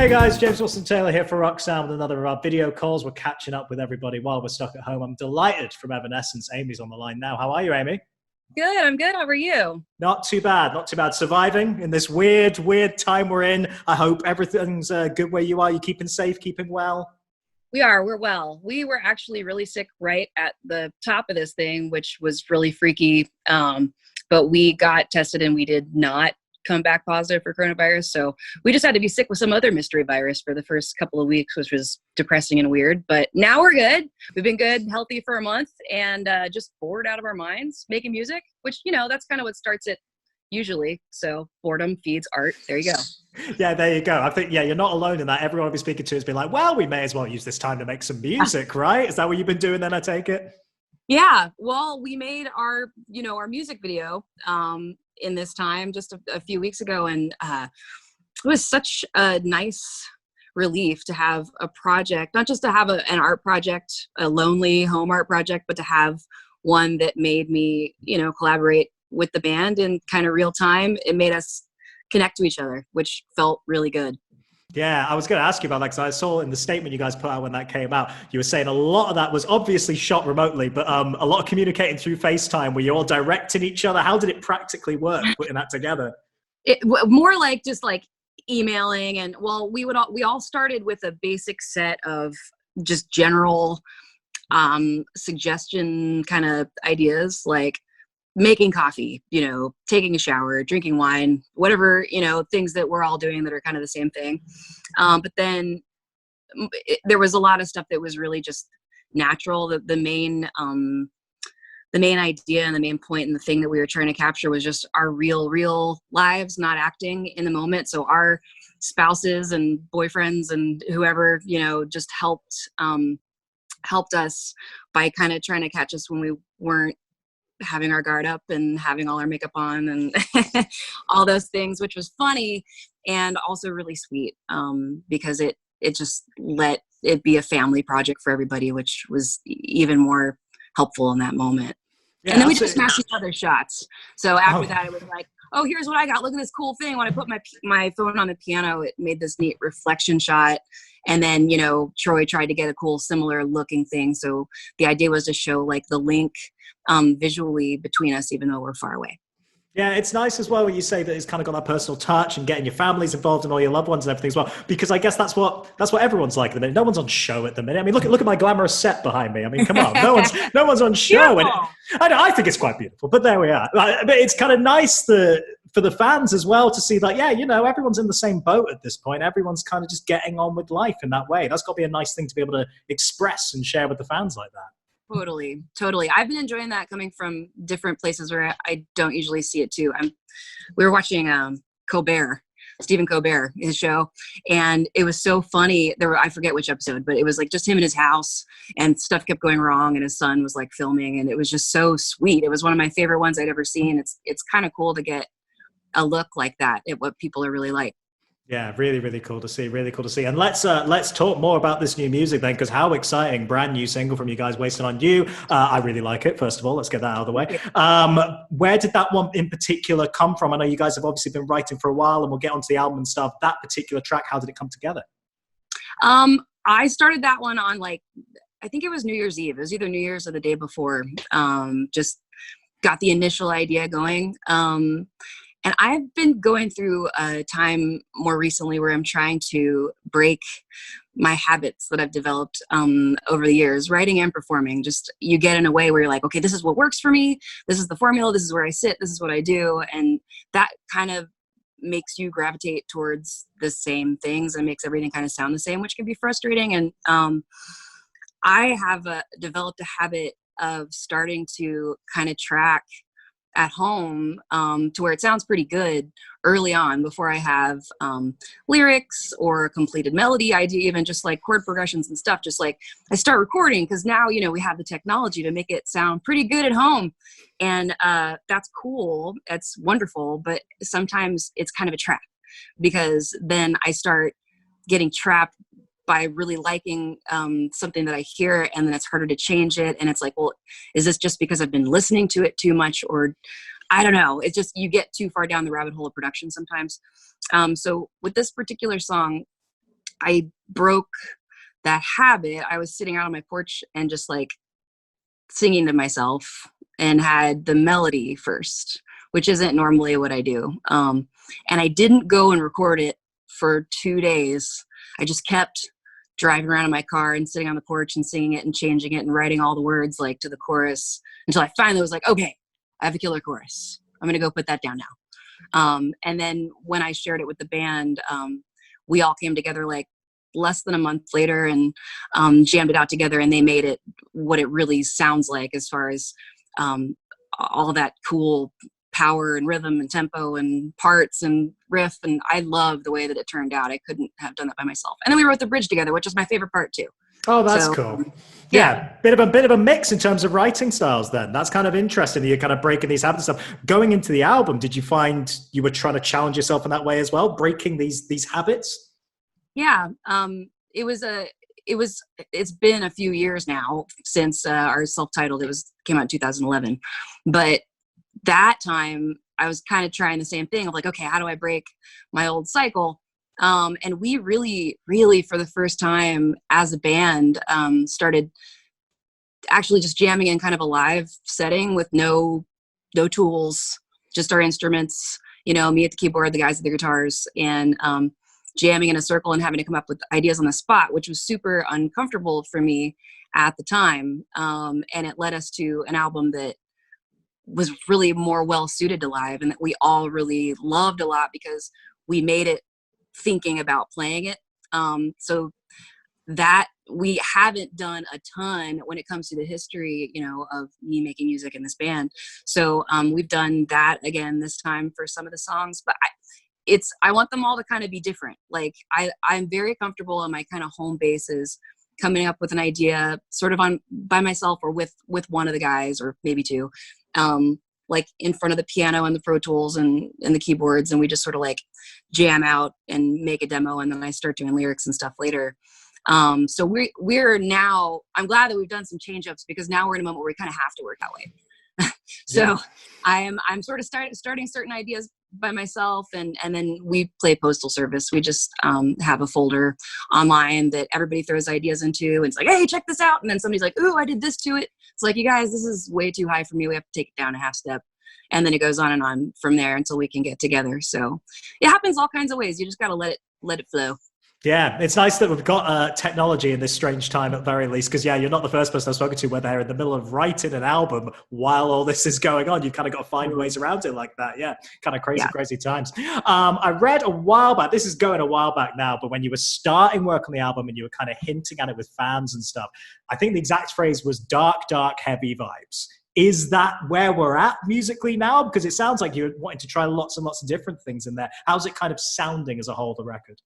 Hey guys, James Wilson Taylor here for Roxanne with another of our video calls. We're catching up with everybody while we're stuck at home. I'm delighted from Evanescence. Amy's on the line now. How are you, Amy? Good, I'm good. How are you? Not too bad, not too bad. Surviving in this weird time we're in. I hope everything's good where you are. You keeping safe, keeping well? We're well. We were actually really sick right at the top of this thing, which was really freaky. But we got tested and we did not come back positive for coronavirus. So we just had to be sick with some other mystery virus for the first couple of weeks, which was depressing and weird. But now we're good. We've been good, healthy for a month, and just bored out of our minds making music, which, you know, that's kind of what starts it usually. So boredom feeds art. There you go. Yeah, there you go. I think, yeah, you're not alone in that. Everyone I've been speaking to has been like, well, we may as well use this time to make some music, right? Is that what you've been doing then, I take it? Yeah. Well, we made our music video in this time just a few weeks ago. And it was such a nice relief to have a project, not just to have an art project, a lonely home art project, but to have one that made me, collaborate with the band in kind of real time. It made us connect to each other, which felt really good. Yeah, I was going to ask you about that because I saw in the statement you guys put out when that came out, you were saying a lot of that was obviously shot remotely, but a lot of communicating through FaceTime. Were you all directing each other? How did it practically work putting that together? More like just like emailing, and well, we all started with a basic set of just general suggestion kind of ideas, like making coffee, taking a shower, drinking wine, whatever, things that we're all doing that are kind of the same thing. But then there was a lot of stuff that was really just natural. The main idea and the main point and the thing that we were trying to capture was just our real lives, not acting in the moment. So our spouses and boyfriends and whoever, just helped us by kind of trying to catch us when we weren't having our guard up and having all our makeup on and all those things, which was funny and also really sweet, because it just let it be a family project for everybody, which was even more helpful in that moment. Yeah, and then we just smashed each other's shots. So after that, it was like, oh, here's what I got. Look at this cool thing. When I put my phone on the piano, it made this neat reflection shot. And then, Troy tried to get a cool, similar looking thing. So the idea was to show like the link visually between us, even though we're far away. Yeah, it's nice as well when you say that it's kind of got that personal touch and getting your families involved and all your loved ones and everything as well, because I guess that's what everyone's like at the minute. No one's on show at the minute. I mean, look at my glamorous set behind me. I mean, come on, no one's on show. And I think it's quite beautiful, but there we are. But it's kind of nice for the fans as well to see that, yeah, everyone's in the same boat at this point. Everyone's kind of just getting on with life in that way. That's got to be a nice thing to be able to express and share with the fans like that. Totally. I've been enjoying that coming from different places where I don't usually see it too. We were watching Stephen Colbert, his show, and it was so funny. I forget which episode, but it was like just him in his house and stuff kept going wrong and his son was like filming, and it was just so sweet. It was one of my favorite ones I'd ever seen. It's kind of cool to get a look like that at what people are really like. Yeah, really cool to see. Really cool to see. And let's talk more about this new music then, because how exciting! Brand new single from you guys, "Wasted on You." I really like it. First of all, let's get that out of the way. Where did that one in particular come from? I know you guys have obviously been writing for a while, and we'll get onto the album and stuff. That particular track, how did it come together? I started that one on I think it was New Year's Eve. It was either New Year's or the day before. Just got the initial idea going. And I've been going through a time more recently where I'm trying to break my habits that I've developed over the years, writing and performing. Just you get in a way where you're like, okay, this is what works for me. This is the formula. This is where I sit. This is what I do. And that kind of makes you gravitate towards the same things and makes everything kind of sound the same, which can be frustrating. And I have developed a habit of starting to kind of track at home to where it sounds pretty good early on before I have lyrics or a completed melody idea, even just like chord progressions and stuff. Just like I start recording because now, we have the technology to make it sound pretty good at home. And that's cool. That's wonderful. But sometimes it's kind of a trap because then I start getting trapped by really liking something that I hear, and then it's harder to change it. And it's like, well, is this just because I've been listening to it too much? Or I don't know. It's just, you get too far down the rabbit hole of production sometimes. So with this particular song, I broke that habit. I was sitting out on my porch and just like singing to myself, and had the melody first, which isn't normally what I do. And I didn't go and record it for 2 days. I just kept driving around in my car and sitting on the porch and singing it and changing it and writing all the words like to the chorus until I finally was like, okay, I have a killer chorus. I'm going to go put that down now. And then when I shared it with the band, we all came together like less than a month later and jammed it out together, and they made it what it really sounds like, as far as all that cool power and rhythm and tempo and parts and riff. And I love the way that it turned out. I couldn't have done that by myself. And then we wrote the bridge together, which is my favorite part too. Oh, that's cool. Yeah. Bit of a mix in terms of writing styles then. That's kind of interesting. You're kind of breaking these habits and stuff. Going into the album, did you find you were trying to challenge yourself in that way as well, breaking these habits? Yeah. It's been a few years now since our self-titled, came out in 2011. But that time I was kind of trying the same thing of like, okay, how do I break my old cycle? And we really, really, for the first time as a band, started actually just jamming in kind of a live setting with no tools, just our instruments, me at the keyboard, the guys at the guitars, and jamming in a circle and having to come up with ideas on the spot, which was super uncomfortable for me at the time. And it led us to an album that was really more well suited to live, and that we all really loved a lot because we made it thinking about playing it. So that we haven't done a ton when it comes to the history, of me making music in this band. So we've done that again this time for some of the songs, but I want them all to kind of be different. Like I'm very comfortable in my kind of home bases, coming up with an idea sort of by myself or with one of the guys or maybe two, like in front of the piano and the Pro Tools and the keyboards. And we just sort of like jam out and make a demo. And then I start doing lyrics and stuff later. So we're now, I'm glad that we've done some change ups, because now we're in a moment where we kind of have to work that way. So yeah. I'm sort of starting certain ideas by myself, and then we play postal service. We just have a folder online that everybody throws ideas into, and it's like, hey, check this out. And then somebody's like, ooh, I did this to it. It's like, you guys, this is way too high for me. We have to take it down a half step. And then it goes on and on from there until we can get together. So it happens all kinds of ways. You just got to let it flow. Yeah, it's nice that we've got technology in this strange time at the very least, because you're not the first person I've spoken to where they're in the middle of writing an album while all this is going on. You've kind of got to find ways around it like that. Yeah, kind of crazy times. I read a while back, this is going a while back now, but when you were starting work on the album and you were kind of hinting at it with fans and stuff, I think the exact phrase was dark, heavy vibes. Is that where we're at musically now? Because it sounds like you're wanting to try lots and lots of different things in there. How's it kind of sounding as a whole, the record?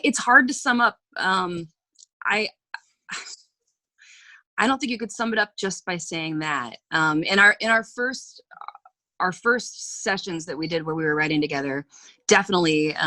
It's hard to sum up. I don't think you could sum it up just by saying that. In our first sessions that we did where we were writing together, definitely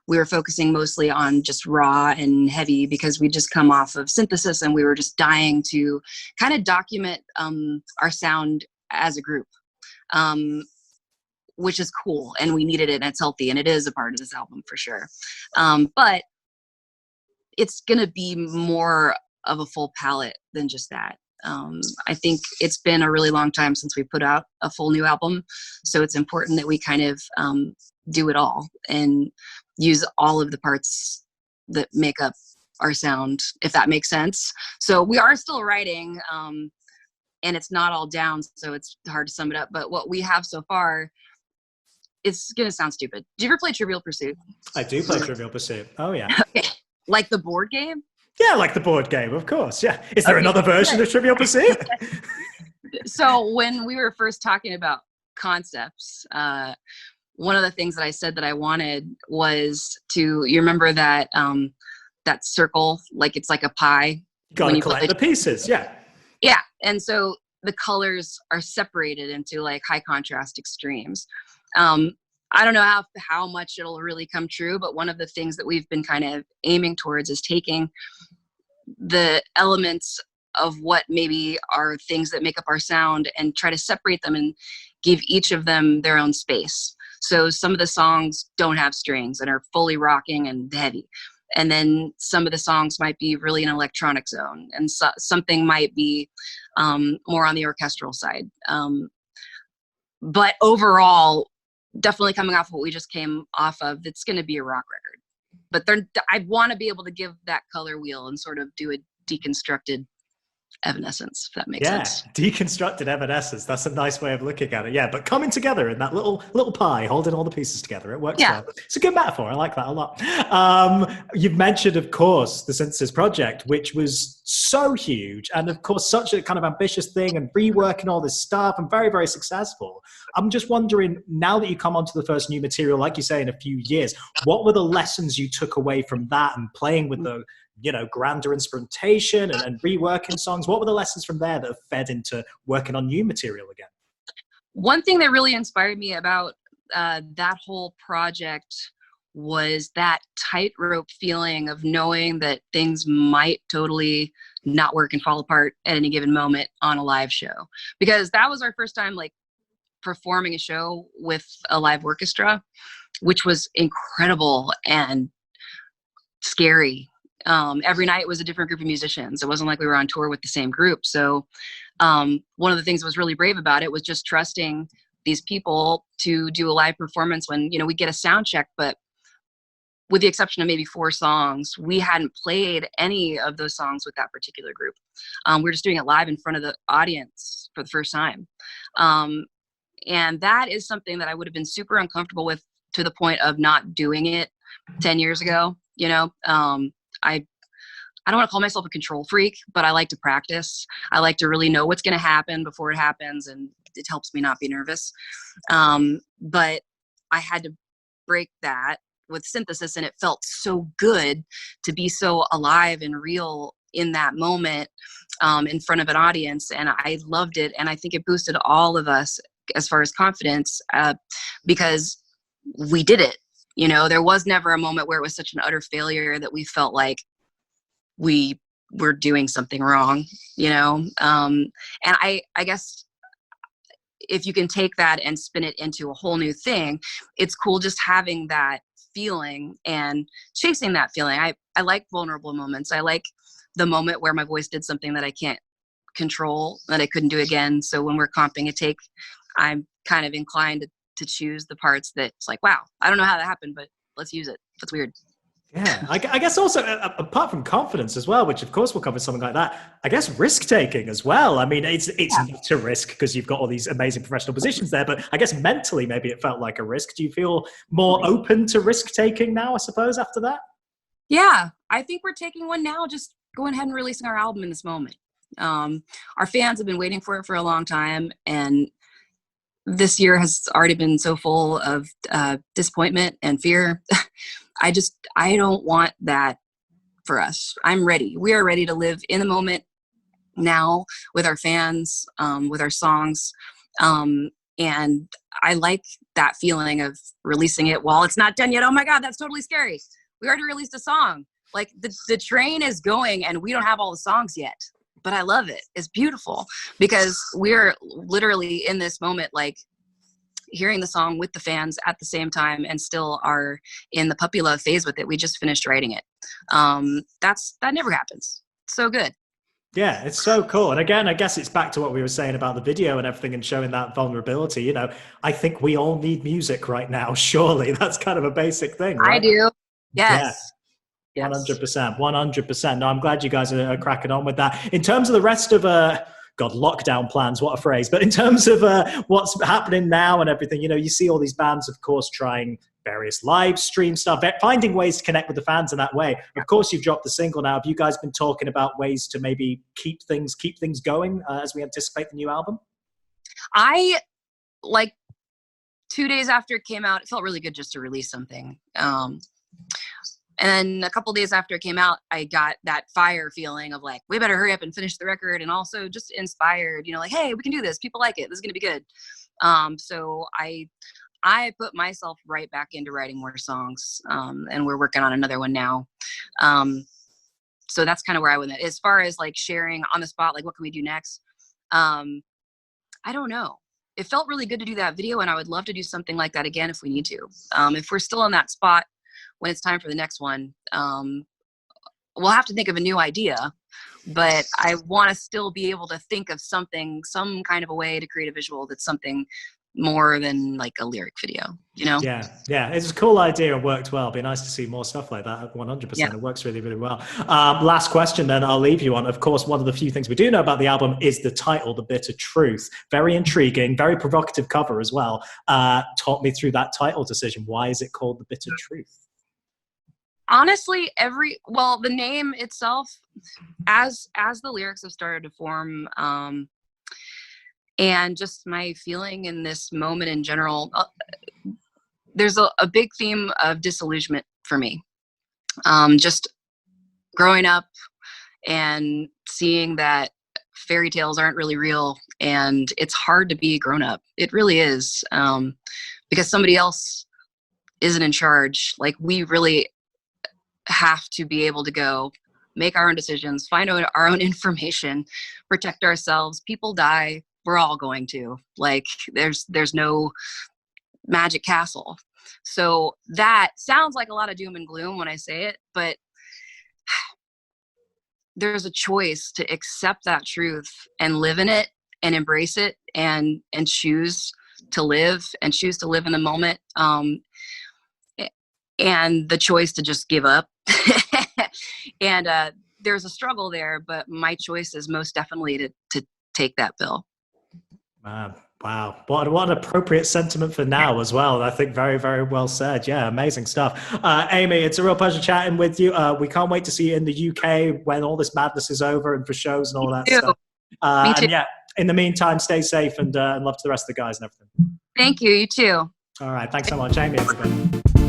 we were focusing mostly on just raw and heavy, because we just come off of synthesis and we were just dying to kind of document our sound as a group. Which is cool, and we needed it, and it's healthy, and it is a part of this album for sure. But it's going to be more of a full palette than just that. I think it's been a really long time since we put out a full new album, so it's important that we kind of do it all and use all of the parts that make up our sound, if that makes sense. So we are still writing, and it's not all down, so it's hard to sum it up. But what we have so far, it's going to sound stupid. Do you ever play Trivial Pursuit? I do play Trivial Pursuit. Oh, yeah. Okay. Like the board game? Yeah, like the board game, of course. Yeah. Is there another version of Trivial Pursuit? So when we were first talking about concepts, one of the things that I said that I wanted was you remember that that circle, like it's like a pie? Got to collect the pieces, yeah. Yeah. And so the colors are separated into like high contrast extremes. I don't know how much it'll really come true, but one of the things that we've been kind of aiming towards is taking the elements of what maybe are things that make up our sound and try to separate them and give each of them their own space. So some of the songs don't have strings and are fully rocking and heavy. And then some of the songs might be really an electronic zone, and something might be more on the orchestral side. But overall, definitely coming off what we just came off of, it's going to be a rock record. But I want to be able to give that color wheel and sort of do a deconstructed Evanescence, if that makes sense. Deconstructed Evanescence. That's a nice way of looking at it. Yeah, but coming together in that little pie, holding all the pieces together. It works well. It's a good metaphor. I like that a lot. You've mentioned, of course, the Synthesis Project, which was so huge, and of course, such a kind of ambitious thing, and reworking all this stuff, and very, very successful. I'm just wondering, now that you come onto the first new material, like you say, in a few years, what were the lessons you took away from that and playing with the grander instrumentation and reworking songs? What were the lessons from there that have fed into working on new material again? One thing that really inspired me about that whole project was that tightrope feeling of knowing that things might totally not work and fall apart at any given moment on a live show. Because that was our first time like performing a show with a live orchestra, which was incredible and scary. Every night was a different group of musicians. It wasn't like we were on tour with the same group. So one of the things that was really brave about it was just trusting these people to do a live performance when, we get a sound check, but with the exception of maybe 4 songs, we hadn't played any of those songs with that particular group. We were just doing it live in front of the audience for the first time. And that is something that I would have been super uncomfortable with, to the point of not doing it 10 years ago. I don't want to call myself a control freak, but I like to practice. I like to really know what's going to happen before it happens, and it helps me not be nervous. But I had to break that with Synthesis, and it felt so good to be so alive and real in that moment in front of an audience, and I loved it. And I think it boosted all of us as far as confidence because we did it. There was never a moment where it was such an utter failure that we felt like we were doing something wrong, and I guess if you can take that and spin it into a whole new thing, it's cool just having that feeling and chasing that feeling. I like vulnerable moments. I like the moment where my voice did something that I can't control, that I couldn't do again. So when we're comping a take, I'm kind of inclined to choose the parts that it's like, wow, I don't know how that happened, but let's use it. That's weird. Yeah, I guess also, apart from confidence as well, which of course will cover something like that, I guess risk-taking as well. I mean, it's not a risk because you've got all these amazing professional positions there, but I guess mentally maybe it felt like a risk. Do you feel more open to risk-taking now, I suppose, after that? Yeah, I think we're taking one now, just going ahead and releasing our album in this moment. Our fans have been waiting for it for a long time, and this year has already been so full of disappointment and fear. I don't want that for us. I'm ready. We are ready to live in the moment now with our fans, with our songs. And I like that feeling of releasing it while it's not done yet. Oh my God, that's totally scary. We already released a song. Like the train is going and we don't have all the songs yet, but I love it. It's beautiful because we're literally in this moment, like hearing the song with the fans at the same time and still are in the puppy love phase with it. We just finished writing it. That never happens. So good. Yeah, it's so cool. And again, I guess it's back to what we were saying about the video and everything and showing that vulnerability. I think we all need music right now. Surely that's kind of a basic thing, right? I do. Yes. Yeah. 100%. No, I'm glad you guys are cracking on with that. In terms of the rest of lockdown plans, what a phrase. But in terms of what's happening now and everything, you see all these bands, of course, trying various live stream stuff, finding ways to connect with the fans in that way. Of course, you've dropped the single now. Have you guys been talking about ways to maybe keep things going as we anticipate the new album? I, 2 days after it came out, it felt really good just to release something. And then a couple days after it came out, I got that fire feeling of like, we better hurry up and finish the record. And also just inspired, like, hey, we can do this. People like it. This is going to be good. So I put myself right back into writing more songs. And we're working on another one now. So that's kind of where I went. As far as like sharing on the spot, like what can we do next? I don't know. It felt really good to do that video. And I would love to do something like that again if we need to. If we're still in that spot when it's time for the next one, we'll have to think of a new idea, but I want to still be able to think of something, some kind of a way to create a visual that's something more than like a lyric video, you know? Yeah, it's a cool idea and worked well. It'd be nice to see more stuff like that. 100%. Yeah. It works really, really well. Last question then I'll leave you on. Of course, one of the few things we do know about the album is the title, The Bitter Truth. Very intriguing, very provocative cover as well. Talk me through that title decision. Why is it called The Bitter Truth? Honestly, the name itself, as the lyrics have started to form, and just my feeling in this moment in general, there's a big theme of disillusionment for me. Just growing up and seeing that fairy tales aren't really real, and it's hard to be grown up. It really is, because somebody else isn't in charge. Like, we really have to be able to go make our own decisions, find out our own information, protect ourselves. People die. We're all going to. Like, there's no magic castle. So that sounds like a lot of doom and gloom when I say it, but there's a choice to accept that truth and live in it and embrace it and choose to live and choose to live in the moment. And the choice to just give up. And there's a struggle there, but my choice is most definitely to take that pill. Wow. What an appropriate sentiment for now as well. I think very, very well said. Yeah, amazing stuff. Amy, it's a real pleasure chatting with you. We can't wait to see you in the UK when all this madness is over and for shows and all that stuff. Me too. And yeah, in the meantime, stay safe and love to the rest of the guys and everything. Thank you. You too. All right. Thanks so much, Amy. Everybody.